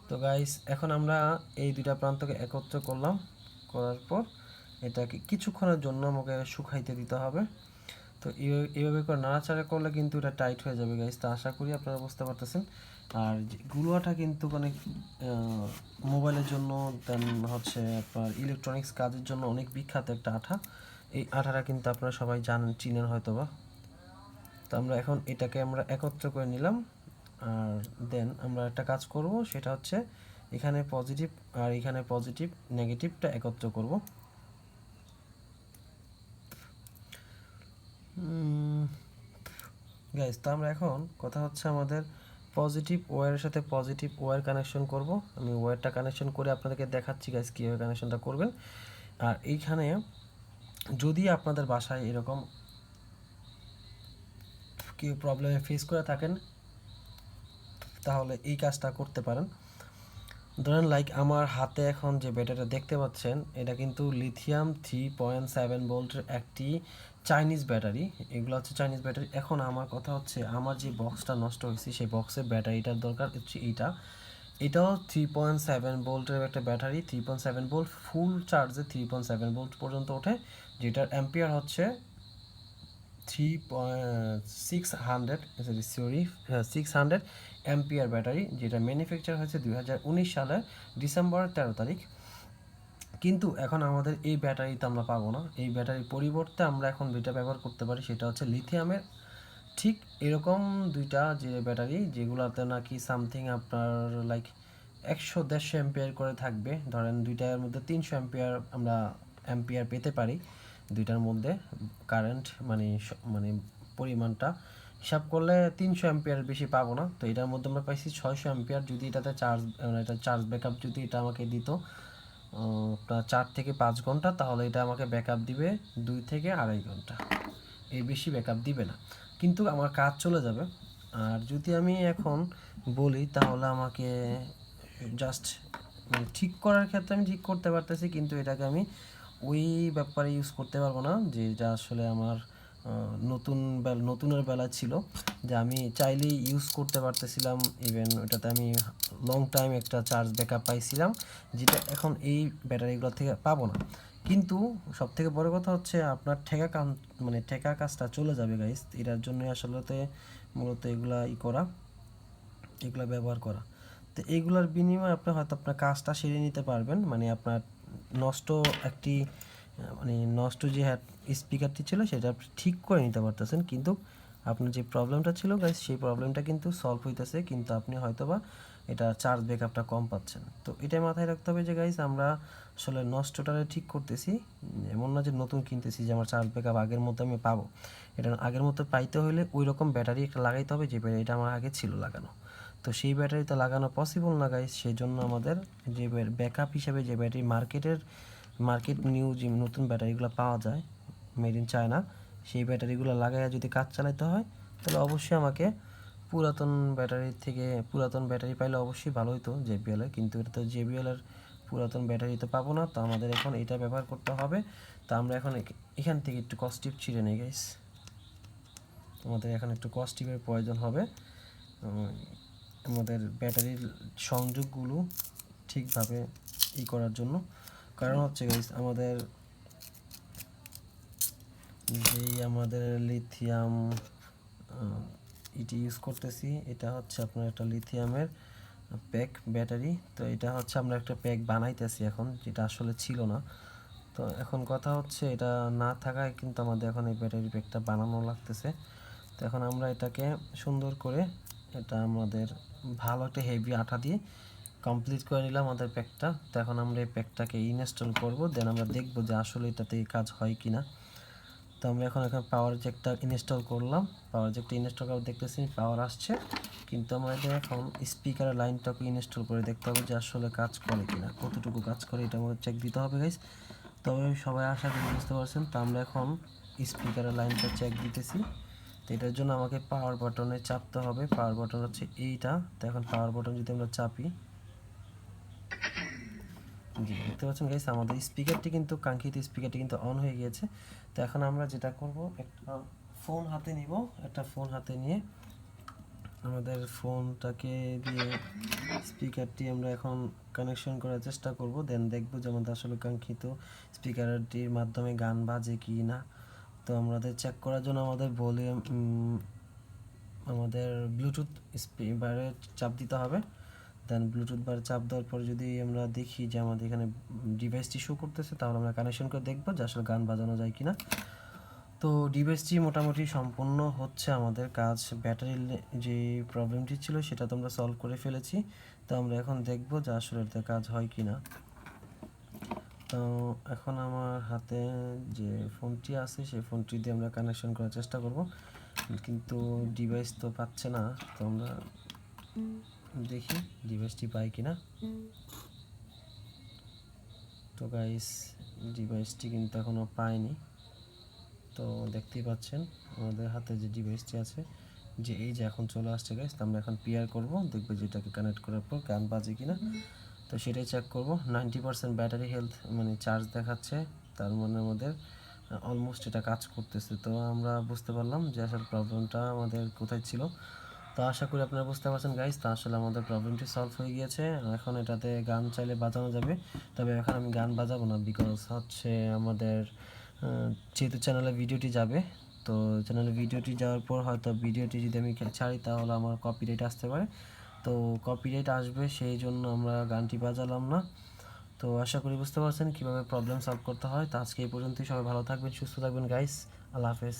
তো গাইস এখন আমরা এই দুইটা প্রান্তকে একত্র করলাম, করার পর এটাকে কিছুক্ষণের জন্য আমাকে শুকাইতে দিতে হবে। তো এইভাবে করে নাড়াচাড়া করলে কিন্তু এটা টাইট হয়ে যাবে গাইস। তো আশা করি আপনারা বুঝতে পারতেছেন। আর গুলোটা কিন্তু অনেক মোবাইলের জন্য, দেন হচ্ছে আপনার ইলেকট্রনিক্স কাজের জন্য অনেক বিখ্যাত একটা আঠা। এই আঠাটা কিন্তু আপনারা সবাই জানেন, চিনেন হয়তো বা। তো আমরা এখন এটাকে আমরা একত্র করে নিলাম। আর দেন আমরা একটা কাজ করব, সেটা হচ্ছে এখানে পজিটিভ আর এখানে পজিটিভ নেগেটিভটা একত্র করব। গাইস, তো আমরা এখন কথা হচ্ছে আমাদের পজিটিভ ওয়্যারের সাথে পজিটিভ ওয়্যার কানেকশন করব। আমি ওয়্যারটা কানেকশন করে আপনাদেরকে দেখাচ্ছি গাইস কীভাবে কানেকশনটা করবেন। আর এইখানে যদি আপনাদের বাসায় এরকম কেউ প্রবলেমে ফেস করে থাকেন, তাহলে এই কাজটা করতে পারেন। ধরেন লাইক আমার হাতে এখন যে ব্যাটারিটা দেখতে পাচ্ছেন, এটা কিন্তু লিথিয়াম 3.7 ভোল্টের একটি চাইনিজ ব্যাটারি। এগুলো হচ্ছে চাইনিজ ব্যাটারি। এখন আমার কথা হচ্ছে আমার যে বক্সটা নষ্ট হয়েছে, সেই বক্সের ব্যাটারিটার দরকার হচ্ছে এইটা। এটাও 3.7 ভোল্টের একটা ব্যাটারি। 3.7 ভোল্ট ফুল চার্জে 3.7 ভোল্ট পর্যন্ত ওঠে, যেটার অ্যাম্পিয়ার হচ্ছে 600 অ্যাম্পিয়ার ব্যাটারি, যেটা ম্যানুফ্যাকচার হয়েছে 2019 সালের ডিসেম্বরের 13 তারিখ। কিন্তু এখন আমাদের এই ব্যাটারিতে আমরা পাবো না। এই ব্যাটারির পরিবর্তে আমরা এখন যেটা ব্যবহার করতে পারি সেটা হচ্ছে লিথিয়ামের ঠিক এরকম দুইটা যে ব্যাটারি, যেগুলোতে নাকি সামথিং আপনার লাইক 100-150 অ্যাম্পিয়ার করে থাকবে। ধরেন দুইটার মধ্যে 300 আমরা অ্যাম্পিয়ার পেতে পারি। দুইটার মধ্যে কারেন্ট মানে পরিমাণটা হিসাব করলে 300 অ্যাম্পিয়ার বেশি পাবো না। তো এটার মধ্যে আমরা পাইছি 600 অ্যাম্পিয়ার। যদি এটাতে এটা চার্জ ব্যাকআপ যদি এটা আমাকে দিত আপনার 4 থেকে 5 ঘন্টা, তাহলে এটা আমাকে ব্যাকআপ দিবে 2 থেকে 2.5 ঘন্টা। এর বেশি ব্যাকআপ দিবে না, কিন্তু আমার কাজ চলে যাবে। আর যদি আমি এখন বলি, তাহলে আমাকে জাস্ট মানে ঠিক করার ক্ষেত্রে আমি ঠিক করতে পারতেছি, কিন্তু এটাকে আমি ওই ব্যাপারে ইউজ করতে পারবো না, যেটা আসলে আমার নতুনের বেলা ছিল, যে আমি চাইলেই ইউজ করতে পারতেছিলাম। ইভেন ওটাতে আমি লং টাইম একটা চার্জ ব্যাকআপ পাইছিলাম, যেটা এখন এই ব্যাটারিগুলো থেকে পাবো না। কিন্তু সব থেকে বড় কথা হচ্ছে আপনার ঠেকা কাজটা চলে যাবে গাইস। এটার জন্য আসলে মূলত এগুলা ব্যবহার করা। তো এইগুলার বিনিময়ে আপনি হয়তো আপনার কাজটা সেরে নিতে পারবেন। মানে আপনার নষ্ট একটি নষ্ট যে স্পিকারটি ছিল সেটা আপনি ঠিক করে নিতে পারতেছেন, কিন্তু আপনার যে প্রবলেমটা ছিল গাইস, সেই প্রবলেমটা কিন্তু সলভ হইতেছে, কিন্তু আপনি হয়তোবা এটা চার্জ ব্যাকআপটা কম পাচ্ছেন। তো এটাই মাথায় রাখতে হবে যে গাইস, আমরা আসলে নষ্টটারে ঠিক করতেছি, এমন না যে নতুন কিনতেছি যে আমার চার্জ ব্যাকআপ আগের মতো আমি পাবো। এটা আগের মতো পাইতে হলে ওই রকম ব্যাটারি একটা লাগাইতে হবে, যে ব্যাটারিটা আমার আগে ছিল লাগানো। তো সেই ব্যাটারিতে লাগানো পসিবল না গাইস। সেই জন্য আমাদের যে ব্যাকআপ হিসেবে যে ব্যাটারি মার্কেট নিউ যে নতুন ব্যাটারিগুলো পাওয়া যায় মেড ইন চায়না, সেই ব্যাটারিগুলো লাগাইয়া যদি কাজ চালাতে হয়, তাহলে অবশ্যই আমাকে পুরাতন ব্যাটারি পাইলে অবশ্যই ভালো হতো জেবিএলের। কিন্তু এটা তো জেবিএলের পুরাতন ব্যাটারি তো পাবো না। তো আমাদের এখন এটা ব্যবহার করতে হবে। তো আমরা এখন এখান থেকে একটু কস্টিপ ছিঁড়ে নিই গাইস। আমাদের এখন একটু কস্টিপের প্রয়োজন হবে আমাদের ব্যাটারির সংযোগগুলো ঠিকভাবে করার জন্য। কারণ হচ্ছে গাইস, আমাদের লিথিয়াম এটি ইউজ করতেছি, এটা হচ্ছে আপনার একটা লিথিয়ামের প্যাক ব্যাটারি। তো এটা হচ্ছে আমরা একটা প্যাক বানাইতেছি এখন, যেটা আসলে ছিল না। তো এখন কথা হচ্ছে এটা না থাকায় কিন্তু আমাদের এখন এই ব্যাটারি প্যাকটা বানানো লাগতেছে। তো এখন আমরা এটাকে সুন্দর করে এটা আমাদের ভালো একটা হেভি আঠা দিয়ে কমপ্লিট করে নিলাম আমাদের প্যাকটা। তো এখন আমরা এই প্যাকটাকে ইনস্টল করব, দেন আমরা দেখব যে আসলে এটাতে কাজ হয় কি না। তো আমরা এখন পাওয়ার জ্যাকটা ইনস্টল করলাম। পাওয়ার জ্যাকটা ইনস্টল করে দেখতেছি পাওয়ার আসছে, কিন্তু আমাদের এখন স্পিকারের লাইনটাকে ইনস্টল করে দেখতে হবে যে আসলে কাজ করে কিনা, কতটুকু কাজ করে এটা আমাদের চেক দিতে হবে গাইস। তবে সবাই আশা করি বুঝতে পারছেন। তো আমরা এখন স্পিকারের লাইনটা চেক দিতেছি। তো এটার জন্য আমাকে পাওয়ার বাটনে চাপতে হবে। পাওয়ার বাটন হচ্ছে এইটা। তো এখন পাওয়ার বাটন যদি আমরা চাপি, জি দেখতে পাচ্ছেন গাইস, আমাদের স্পিকারটি কিন্তু কাঙ্ক্ষিত স্পিকারটি কিন্তু অন হয়ে গিয়েছে। তো এখন আমরা যেটা করব, একটা ফোন হাতে নিয়ে আমাদের ফোনটাকে দিয়ে স্পিকারটি আমরা এখন কানেকশন করার চেষ্টা করব, দেন দেখব যে আমাদের আসলে কাঙ্ক্ষিত স্পিকারটির মাধ্যমে গান বাজে কি না। তো আমাদের চেক করার জন্য আমাদের ভলিউম আমাদের ব্লুটুথ বারে চাপ দিতে হবে। দেন ব্লুটুথ বারে চাপ দেওয়ার পর যদি আমরা দেখি যে আমাদের এখানে ডিভাইসটি শো করতেছে, তাহলে আমরা কানেকশন করে দেখব যে আসলে গান বাজানো যায় কিনা। তো ডিভাইসটি মোটামুটি সম্পূর্ণ হচ্ছে আমাদের কাজ। ব্যাটারির যে প্রবলেমটি ছিল সেটা তো আমরা সলভ করে ফেলেছি। তো আমরা এখন দেখব যে আসলে এতে কাজ হয় কি না। তো এখন আমার হাতে যে ফোনটি আছে সেই ফোনটি দিয়ে আমরা কানেকশন করার চেষ্টা করব, কিন্তু ডিভাইস তো পাচ্ছে না। তো আমরা দেখি ডিভাইসটি পাই কিনা। তো গাইস, ডিভাইসটি কিন্তু এখনও পাইনি। তো দেখতেই পাচ্ছেন আমাদের হাতে যে ডিভাইসটি আছে, যে এই যে এখন চলে আসছে গাইস। তো আমরা এখন পেয়ার করব, দেখব যে এটাকে কানেক্ট করার পর গান বাজে কিনা। তো সেটাই চেক করব। 90% ব্যাটারি হেলথ মানে চার্জ দেখাচ্ছে, তার মানে আমাদের অলমোস্ট এটা কাজ করতেছে। তো আমরা বুঝতে পারলাম যে আসলে প্রবলেমটা আমাদের কোথায় ছিল। তো আশা করি আপনারা বুঝতে পারছেন গাইস। তো আসলে আমাদের প্রবলেমটি সলভ হয়ে গিয়েছে। এখন এটাতে গান চাইলে বাজানো যাবে, তবে এখন আমি গান বাজাবো না, বিকজ হচ্ছে আমাদের যেহেতু চ্যানেলে ভিডিওটি যাবে। তো চ্যানেলে ভিডিওটি যাওয়ার পর হয়তো ভিডিওটি যদি আমি ছাড়ি তাহলে আমার কপিরাইট আসতে পারে। তো কপিরাইট আসবে, সেই জন্য আমরা গানটি বাজালাম না। তো আশা করি বুঝতে পারছেন কীভাবে প্রবলেম সলভ করতে হয়। তো আজকে এই পর্যন্তই। সবাই ভালো থাকবেন, সুস্থ থাকবেন গাইস। আল্লাহ হাফেজ।